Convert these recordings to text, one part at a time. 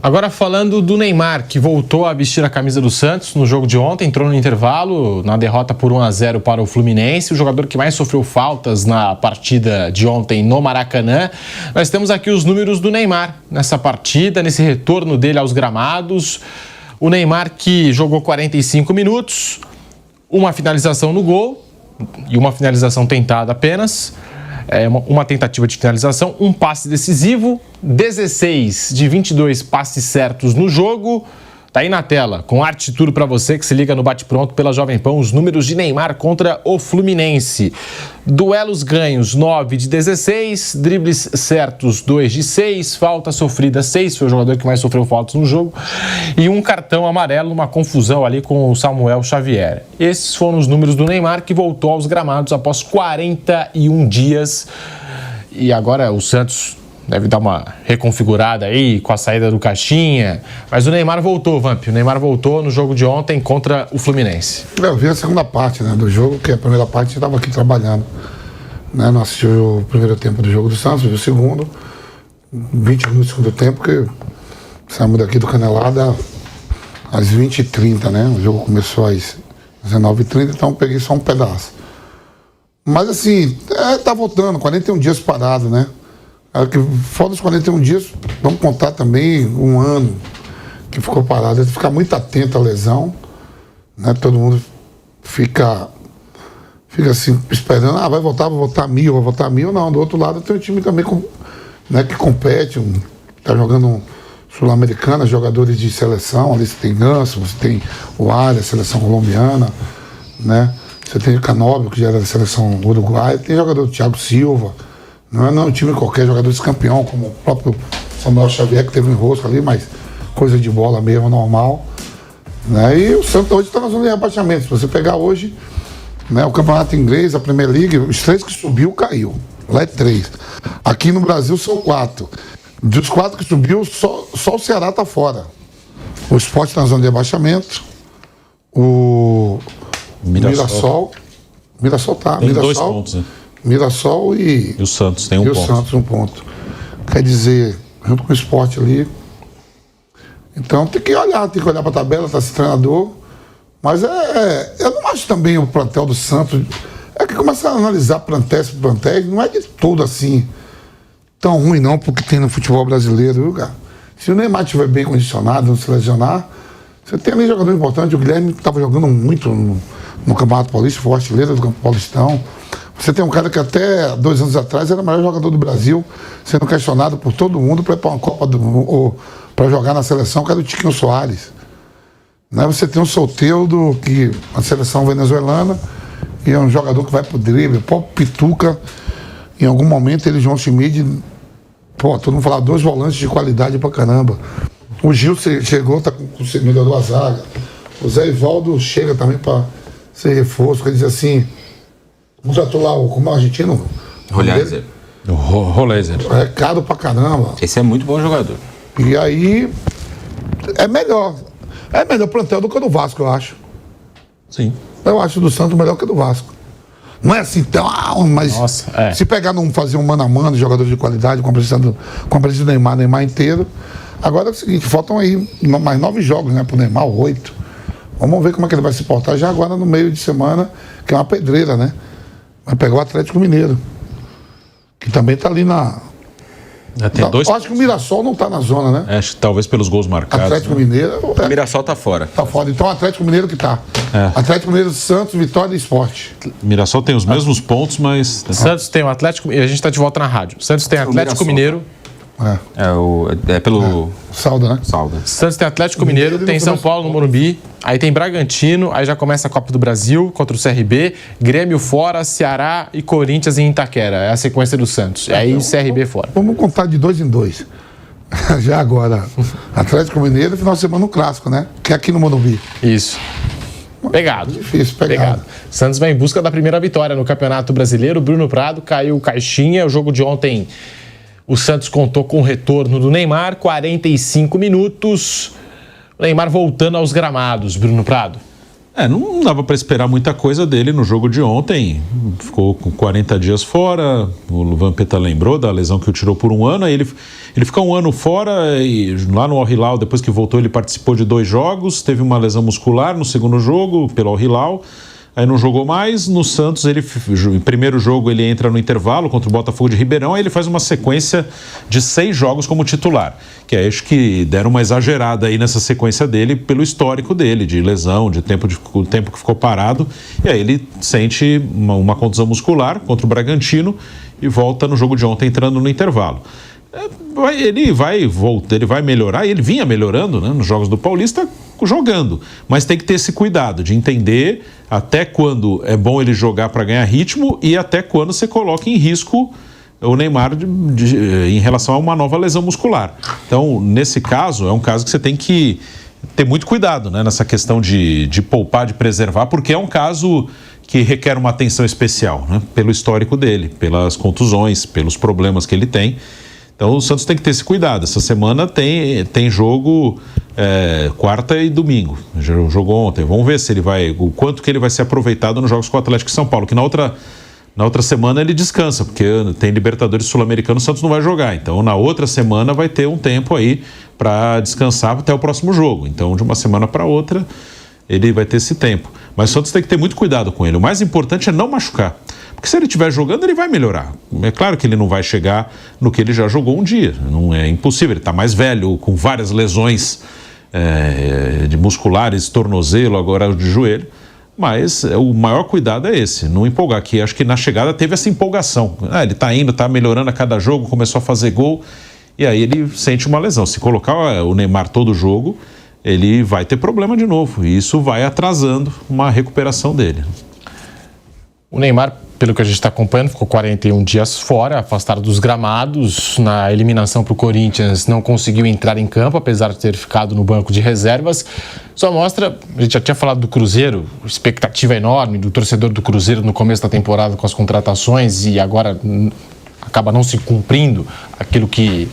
Agora falando do Neymar, que voltou a vestir a camisa do Santos no jogo de ontem, entrou no intervalo na derrota por 1-0 para o Fluminense, o jogador que mais sofreu faltas na partida de ontem no Maracanã. Nós temos aqui os números do Neymar nessa partida, nesse retorno dele aos gramados. O Neymar que jogou 45 minutos, uma finalização no gol e uma finalização tentada apenas. Uma tentativa de finalização, um passe decisivo, 16 de 22 passes certos no jogo. Tá aí na tela, com arte e tudo para você que se liga no Bate-Pronto pela Jovem Pan, os números de Neymar contra o Fluminense. Duelos ganhos, 9 de 16, dribles certos, 2 de 6, falta sofrida, 6, foi o jogador que mais sofreu faltas no jogo, e um cartão amarelo, uma confusão ali com o Samuel Xavier. Esses foram os números do Neymar, que voltou aos gramados após 41 dias, e agora o Santos deve dar uma reconfigurada aí com a saída do Caixinha. Mas o Neymar voltou, Vamp. O Neymar voltou no jogo de ontem contra o Fluminense. Eu vi a segunda parte, né, do jogo, que a primeira parte eu estava aqui trabalhando. Né, não assisti o primeiro tempo do jogo do Santos, vi o segundo. 20 minutos do segundo tempo, que saímos daqui do Canelada às 20h30, né? O jogo começou às 19h30, então eu peguei só um pedaço. Mas assim, tá voltando, 41 dias parado, né? Fora dos 41 dias, vamos contar também um ano que ficou parado. Tem que ficar muito atento à lesão, né? Todo mundo fica assim, esperando, vai voltar 1.000, vai voltar 1.000. Não, do outro lado tem um time também né, que compete, tá jogando Sul-Americana, jogadores de seleção, ali você tem Ganso, você tem o Arias, seleção colombiana, né? Você tem o Canóbio, que já era da seleção uruguaia, tem jogador Thiago Silva. Não é um time qualquer, jogadores campeão, como o próprio Samuel Xavier, que teve um enrosco ali, mas coisa de bola mesmo, normal. Né? E o Santos hoje está na zona de rebaixamento. Se você pegar hoje, né, o campeonato inglês, a Premier League, os 3 que subiu, caiu. Lá é 3. Aqui no Brasil são 4. Dos 4 que subiu, só o Ceará está fora. O Sport está na zona de rebaixamento. O Mirassol tá. Tem Mirassol, 2 pontos, né? Mirassol e o Santos tem um ponto. E o Santos 1 ponto. Quer dizer, junto com o Sport ali. Então tem que olhar para a tabela, tá esse treinador. Mas eu não acho também o plantel do Santos. É que começa a analisar plantéis, não é de tudo assim tão ruim não, porque tem no futebol brasileiro, viu, cara? Se o Neymar estiver bem condicionado, não se lesionar, você tem ali jogador importante. O Guilherme estava jogando muito no Campeonato Paulista, foi o artilheiro do Campeonato Paulistão. Você tem um cara que até 2 anos atrás era o melhor jogador do Brasil, sendo questionado por todo mundo para ir para uma Copa para jogar na seleção, que era o Tiquinho Soares. Né? Você tem um Soteldo, que a seleção venezuelana, e é um jogador que vai pro drible, o Pituca, em algum momento ele, João Schmidt, todo mundo fala 2 volantes de qualidade pra caramba. O Gil chegou, melhorou a zaga. O Zé Ivaldo chega também para ser reforço, quer dizer assim. Contratou lá como argentino. Rolézer. É caro pra caramba. Esse é muito bom jogador. E aí, é melhor plantel do que o do Vasco, eu acho. Sim. Eu acho do Santos melhor que o do Vasco. Não é assim tão, mas Nossa, se pegar fazer um mano a mano, jogadores de qualidade, com a presença do Neymar inteiro. Agora é o seguinte, faltam aí mais 9 jogos, né, pro Neymar, 8. Vamos ver como é que ele vai se portar já agora no meio de semana, que é uma pedreira, né? Vai pegar o Atlético Mineiro, que também está ali na... Tem 2 acho que o Mirassol não está na zona, né? Acho que talvez pelos gols marcados. Atlético Mineiro... O Mirassol está fora. Está fora. Então o Atlético Mineiro que está. Atlético Mineiro, Santos, Vitória e Sport. O Mirassol tem os mesmos pontos, mas... Santos tem o Atlético... E a gente está de volta na rádio. Santos tem Atlético Mineiro... É pelo... Salda, né? Salda. Santos tem Atlético Mineiro, tem São Paulo no Morumbi, aí tem Bragantino, aí já começa a Copa do Brasil contra o CRB, Grêmio fora, Ceará e Corinthians em Itaquera. É a sequência do Santos. E aí CRB fora. Vamos contar de 2 em 2. Já agora, Atlético Mineiro, final de semana no Clássico, né? Que é aqui no Morumbi. Isso. Pegado. Difícil, pegado. Santos vai em busca da primeira vitória no Campeonato Brasileiro. Bruno Prado caiu Caixinha. O jogo de ontem, o Santos contou com o retorno do Neymar, 45 minutos. O Neymar voltando aos gramados, Bruno Prado. Não dava para esperar muita coisa dele no jogo de ontem. Ficou com 40 dias fora. O Vampeta lembrou da lesão que o tirou por um ano. Aí ele ficou um ano fora e lá no Al Hilal, depois que voltou, ele participou de 2 jogos. Teve uma lesão muscular no segundo jogo pelo Al Hilal. Aí não jogou mais. No Santos, em primeiro jogo, ele entra no intervalo contra o Botafogo de Ribeirão. Aí ele faz uma sequência de 6 jogos como titular. Que acho que deram uma exagerada aí nessa sequência dele pelo histórico dele, de lesão, de tempo que ficou parado. E aí ele sente uma contusão muscular contra o Bragantino e volta no jogo de ontem entrando no intervalo. Ele vai melhorar, ele vinha melhorando, né, nos jogos do Paulista, jogando, mas tem que ter esse cuidado de entender até quando é bom ele jogar para ganhar ritmo e até quando você coloca em risco o Neymar em relação a uma nova lesão muscular. Então, nesse caso, é um caso que você tem que ter muito cuidado, né, nessa questão de poupar, de preservar, porque é um caso que requer uma atenção especial, né, pelo histórico dele, pelas contusões, pelos problemas que ele tem. Então o Santos tem que ter esse cuidado. Essa semana tem jogo quarta e domingo. Jogou ontem. Vamos ver o quanto que ele vai ser aproveitado nos jogos com o Atlético de São Paulo, que na outra semana ele descansa, porque tem Libertadores Sul-Americano, o Santos não vai jogar. Então na outra semana vai ter um tempo aí para descansar até o próximo jogo. Então de uma semana para outra ele vai ter esse tempo. Mas o Santos tem que ter muito cuidado com ele. O mais importante é não machucar. Porque se ele estiver jogando, ele vai melhorar. É claro que ele não vai chegar no que ele já jogou um dia. Não é impossível. Ele está mais velho, com várias lesões de musculares, tornozelo, agora de joelho. Mas o maior cuidado é esse, não empolgar. Que acho que na chegada teve essa empolgação. Ele está indo, está melhorando a cada jogo, começou a fazer gol. E aí ele sente uma lesão. Se colocar o Neymar todo jogo, ele vai ter problema de novo. E isso vai atrasando uma recuperação dele. O Neymar, pelo que a gente está acompanhando, ficou 41 dias fora, afastado dos gramados. Na eliminação para o Corinthians, não conseguiu entrar em campo, apesar de ter ficado no banco de reservas. Só mostra, a gente já tinha falado do Cruzeiro, expectativa enorme do torcedor do Cruzeiro no começo da temporada com as contratações e agora acaba não se cumprindo aquilo que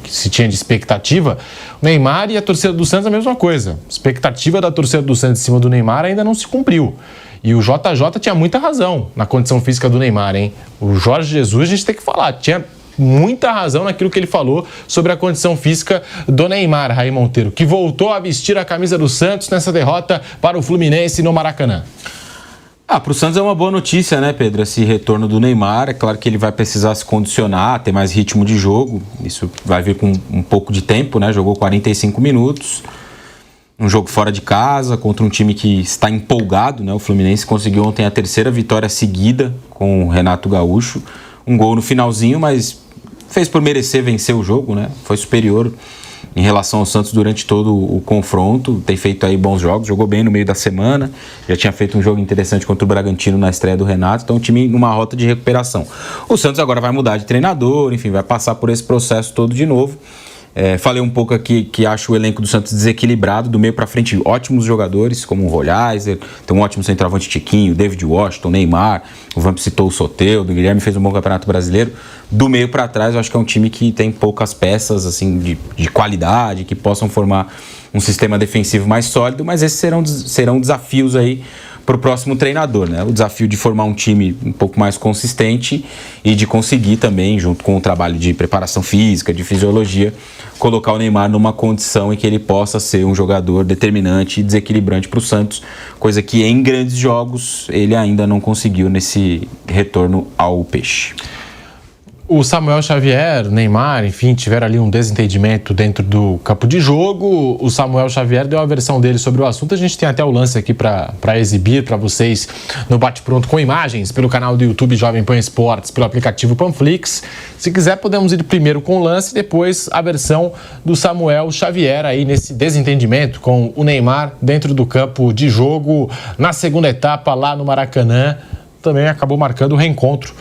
se tinha de expectativa. O Neymar e a torcida do Santos a mesma coisa. A expectativa da torcida do Santos em cima do Neymar ainda não se cumpriu. E o JJ tinha muita razão na condição física do Neymar, hein? O Jorge Jesus, a gente tem que falar, tinha muita razão naquilo que ele falou sobre a condição física do Neymar, Raí Monteiro, que voltou a vestir a camisa do Santos nessa derrota para o Fluminense no Maracanã. Para o Santos é uma boa notícia, né, Pedro? Esse retorno do Neymar. É claro que ele vai precisar se condicionar, ter mais ritmo de jogo. Isso vai vir com um pouco de tempo, né? Jogou 45 minutos. Um jogo fora de casa, contra um time que está empolgado, né? O Fluminense conseguiu ontem a 3ª vitória seguida com o Renato Gaúcho. Um gol no finalzinho, mas fez por merecer vencer o jogo, né? Foi superior em relação ao Santos durante todo o confronto. Tem feito aí bons jogos, jogou bem no meio da semana. Já tinha feito um jogo interessante contra o Bragantino na estreia do Renato. Então o time numa rota de recuperação. O Santos agora vai mudar de treinador, enfim, vai passar por esse processo todo de novo. Falei um pouco aqui que acho o elenco do Santos desequilibrado, do meio para frente, ótimos jogadores, como o Rolheiser, tem um ótimo centroavante Tiquinho, David Washington, Neymar, o Vamp citou o Soteldo, o Guilherme fez um bom campeonato brasileiro. Do meio para trás, eu acho que é um time que tem poucas peças assim, de qualidade, que possam formar um sistema defensivo mais sólido, mas esses serão desafios aí para o próximo treinador, né? O desafio de formar um time um pouco mais consistente e de conseguir também, junto com o trabalho de preparação física, de fisiologia, colocar o Neymar numa condição em que ele possa ser um jogador determinante e desequilibrante para o Santos, coisa que em grandes jogos ele ainda não conseguiu nesse retorno ao Peixe. O Samuel Xavier, Neymar, enfim, tiveram ali um desentendimento dentro do campo de jogo. O Samuel Xavier deu a versão dele sobre o assunto. A gente tem até o lance aqui para exibir para vocês no Bate-Pronto com imagens pelo canal do YouTube Jovem Pan Esportes, pelo aplicativo Panflix. Se quiser, podemos ir primeiro com o lance e depois a versão do Samuel Xavier aí nesse desentendimento com o Neymar dentro do campo de jogo na segunda etapa lá no Maracanã. Também acabou marcando o reencontro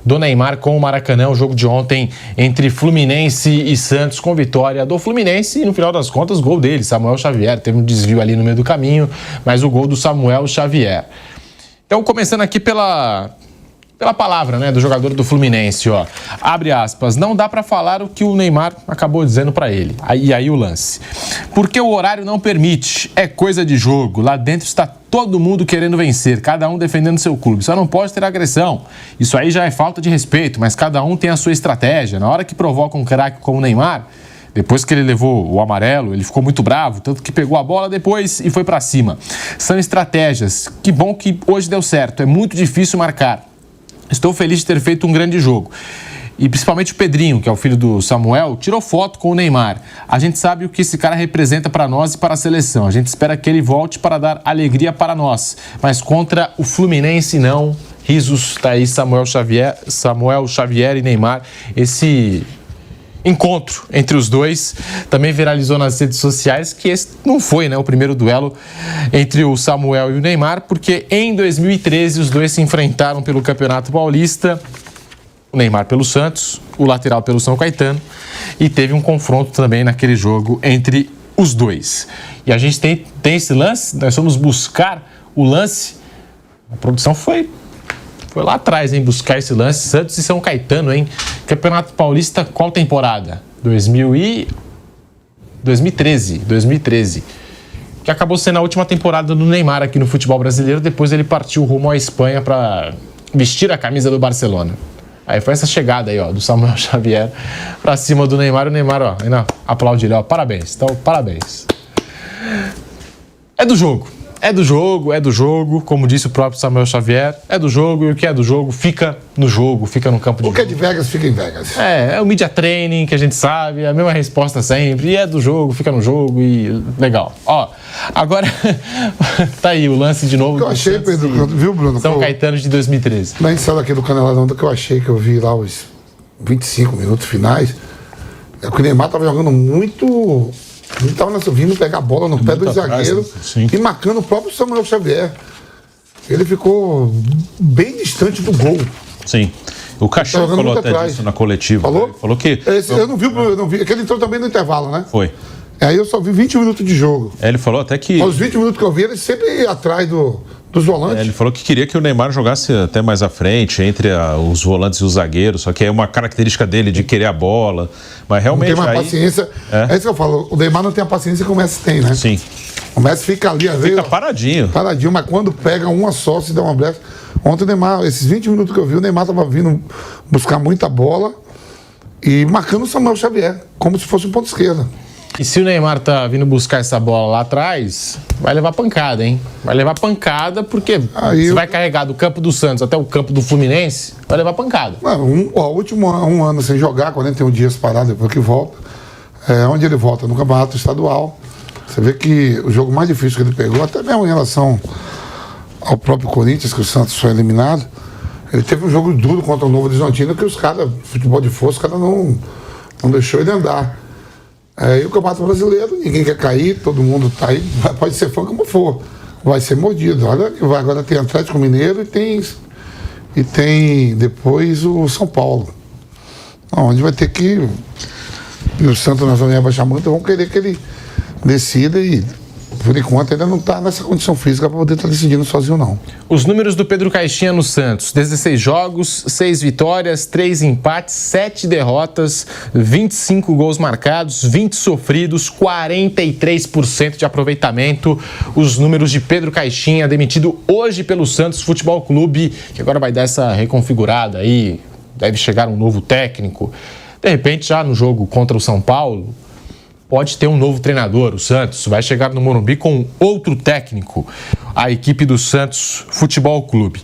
do Neymar com o Maracanã, o jogo de ontem entre Fluminense e Santos, com vitória do Fluminense e no final das contas gol dele, Samuel Xavier, teve um desvio ali no meio do caminho, mas o gol do Samuel Xavier. Então, começando aqui pela palavra, né, do jogador do Fluminense, ó. Abre aspas, não dá para falar o que o Neymar acabou dizendo para ele. E aí o lance. Porque o horário não permite, é coisa de jogo, lá dentro está Todo mundo querendo vencer, cada um defendendo seu clube. Só não pode ter agressão. Isso aí já é falta de respeito, mas cada um tem a sua estratégia. Na hora que provoca um craque como o Neymar, depois que ele levou o amarelo, ele ficou muito bravo, tanto que pegou a bola depois e foi pra cima. São estratégias. Que bom que hoje deu certo. É muito difícil marcar. Estou feliz de ter feito um grande jogo. E principalmente o Pedrinho, que é o filho do Samuel, tirou foto com o Neymar. A gente sabe o que esse cara representa para nós e para a seleção. A gente espera que ele volte para dar alegria para nós. Mas contra o Fluminense, não. Risos, tá aí Samuel Xavier e Neymar. Esse encontro entre os dois também viralizou nas redes sociais, que esse não foi, né, o primeiro duelo entre o Samuel e o Neymar, porque em 2013 os dois se enfrentaram pelo Campeonato Paulista. O Neymar pelo Santos, o lateral pelo São Caetano, e teve um confronto também naquele jogo entre os dois. E a gente tem esse lance, nós fomos buscar o lance, a produção foi lá atrás, hein, buscar esse lance, Santos e São Caetano, hein? Campeonato Paulista, qual temporada? 2013, que acabou sendo a última temporada do Neymar aqui no futebol brasileiro, depois ele partiu rumo à Espanha para vestir a camisa do Barcelona. Aí foi essa chegada aí, ó, do Samuel Xavier pra cima do Neymar. O Neymar, ó, ainda aplaude ele, ó, parabéns. Então, parabéns. É do jogo. É do jogo, como disse o próprio Samuel Xavier, é do jogo, e o que é do jogo fica no jogo, fica no campo de jogo. O que é de Vegas fica em Vegas. É o media training que a gente sabe, é a mesma resposta sempre, e é do jogo, fica no jogo, e legal. Ó, agora, tá aí o lance de novo. O que eu achei, Pedro, viu, Bruno? São Caetano de 2013. Na gente saiu aqui do Canelada, que eu achei que eu vi lá os 25 minutos finais, é que o Neymar tava jogando muito... Ele estava vindo pegar a bola no pé do zagueiro e marcando o próprio Samuel Xavier. Ele ficou bem distante do gol. Sim. O Caixão falou até disso na coletiva. Falou? Né? Falou que... Eu não vi, porque ele entrou também no intervalo, né? Foi. Aí eu só vi 20 minutos de jogo. Ele falou até que... Os 20 minutos que eu vi, ele sempre ia atrás dos volantes. Ele falou que queria que o Neymar jogasse até mais à frente, entre os volantes e os zagueiros, só que é uma característica dele de querer a bola. Mas realmente... Não tem mais paciência. É isso que eu falo. O Neymar não tem a paciência que o Messi tem, né? Sim. O Messi fica ali, às vezes... Fica paradinho. Paradinho, mas quando pega uma só, se dá uma brecha... Ontem o Neymar, esses 20 minutos que eu vi, o Neymar estava vindo buscar muita bola e marcando o Samuel Xavier, como se fosse um ponto esquerda. E se o Neymar tá vindo buscar essa bola lá atrás, vai levar pancada, hein? Vai levar pancada porque se vai carregar do campo do Santos até o campo do Fluminense, vai levar pancada. O último um ano sem jogar, 41 dias parado depois que volta, onde ele volta? No Campeonato Estadual. Você vê que o jogo mais difícil que ele pegou, até mesmo em relação ao próprio Corinthians, que o Santos foi eliminado, ele teve um jogo duro contra o Novo Horizontino, que os caras, futebol de força, os caras não deixou ele andar. E o Campeonato Brasileiro, ninguém quer cair, todo mundo tá aí, pode ser fã como for, vai ser mordido. Olha, agora tem Atlético Mineiro e tem depois o São Paulo, onde vai ter que... E o Santos, nós vamos abaixar muito, vão querer que ele decida e, por enquanto, ainda não está nessa condição física para poder estar decidindo sozinho, não. Os números do Pedro Caixinha no Santos: 16 jogos, 6 vitórias, 3 empates, 7 derrotas, 25 gols marcados, 20 sofridos, 43% de aproveitamento. Os números de Pedro Caixinha, demitido hoje pelo Santos Futebol Clube, que agora vai dar essa reconfigurada aí, deve chegar um novo técnico. De repente, já no jogo contra o São Paulo, pode ter um novo treinador. O Santos vai chegar no Morumbi com outro técnico, a equipe do Santos Futebol Clube.